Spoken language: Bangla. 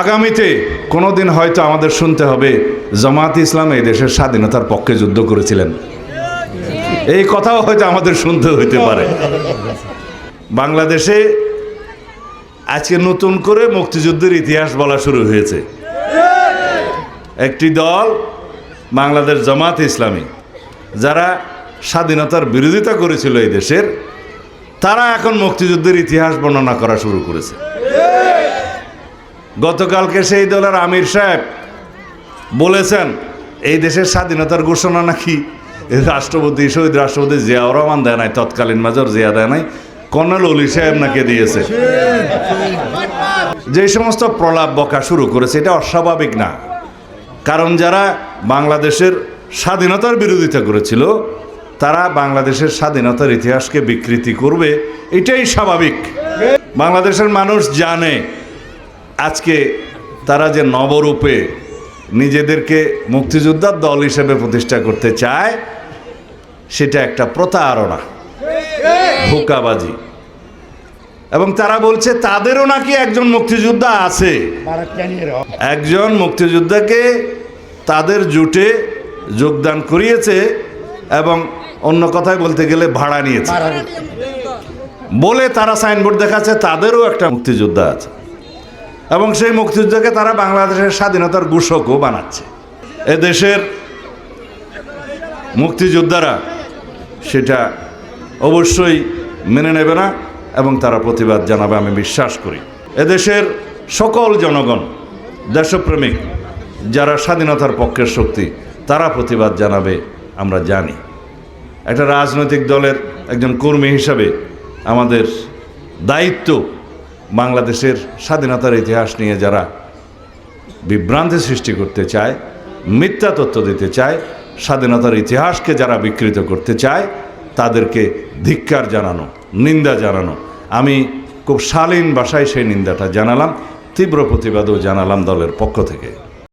আগামীতে কোনোদিন হয়তো আমাদের শুনতে হবে জামায়াতে ইসলাম এই দেশের স্বাধীনতার পক্ষে যুদ্ধ করেছিলেন, এই কথাও হয়তো আমাদের শুনতে হইতে পারে। বাংলাদেশে আজকে নতুন করে মুক্তিযুদ্ধের ইতিহাস বলা শুরু হয়েছে। একটি দল বাংলাদেশ জামায়াতে ইসলামী, যারা স্বাধীনতার বিরোধিতা করেছিল এই দেশের, তারা এখন মুক্তিযুদ্ধের ইতিহাস বর্ণনা করা শুরু করেছে। গতকালকে সেই দলের আমির সাহেব বলেছেন এই দেশের স্বাধীনতার ঘোষণা নাকি রাষ্ট্রপতি, শহীদ রাষ্ট্রপতি জিয়াউর রহমান দেয় নাই, তৎকালীন মেজর জিয়া দেয় নাই, কর্নেল অলি সাহেব নাকি দিয়েছে। যে সমস্ত প্রলাপ বকা শুরু করেছে এটা অস্বাভাবিক না, কারণ যারা বাংলাদেশের স্বাধীনতার বিরোধিতা করেছিল তারা বাংলাদেশের স্বাধীনতার ইতিহাসকে বিকৃতি করবে, এটাই স্বাভাবিক। বাংলাদেশের মানুষ জানে আজকে তারা যে নবরূপে নিজেদেরকে মুক্তিযোদ্ধার দল হিসেবে প্রতিষ্ঠা করতে চায়, সেটা একটা প্রতারণা, ধোঁকাবাজি। এবং তারা বলছে তাদেরও নাকি একজন মুক্তিযোদ্ধা আছে, একজন মুক্তিযোদ্ধাকে তাদের জোটে যোগদান করিয়েছে এবং অন্য কথায় বলতে গেলে ভাড়া নিয়েছে বলে তারা সাইনবোর্ড দেখাচ্ছে তাদেরও একটা মুক্তিযোদ্ধা আছে, এবং সেই মুক্তিযুদ্ধকে তারা বাংলাদেশের স্বাধীনতার ঘোষকও বানাচ্ছে। এদেশের মুক্তিযোদ্ধারা সেটা অবশ্যই মেনে নেবে না এবং তারা প্রতিবাদ জানাবে, আমি বিশ্বাস করি। এদেশের সকল জনগণ, দেশপ্রেমিক যারা স্বাধীনতার পক্ষের শক্তি, তারা প্রতিবাদ জানাবে, আমরা জানি। একটা রাজনৈতিক দলের একজন কর্মী হিসাবে আমাদের দায়িত্ব বাংলাদেশের স্বাধীনতার ইতিহাস নিয়ে যারা বিভ্রান্তি সৃষ্টি করতে চায়, মিথ্যা তথ্য দিতে চায়, স্বাধীনতার ইতিহাসকে যারা বিকৃত করতে চায়, তাদেরকে ধিক্কার জানানো, নিন্দা জানানো। আমি খুব শালীন ভাষায় সেই নিন্দাটা জানালাম, তীব্র প্রতিবাদও জানালাম দলের পক্ষ থেকে।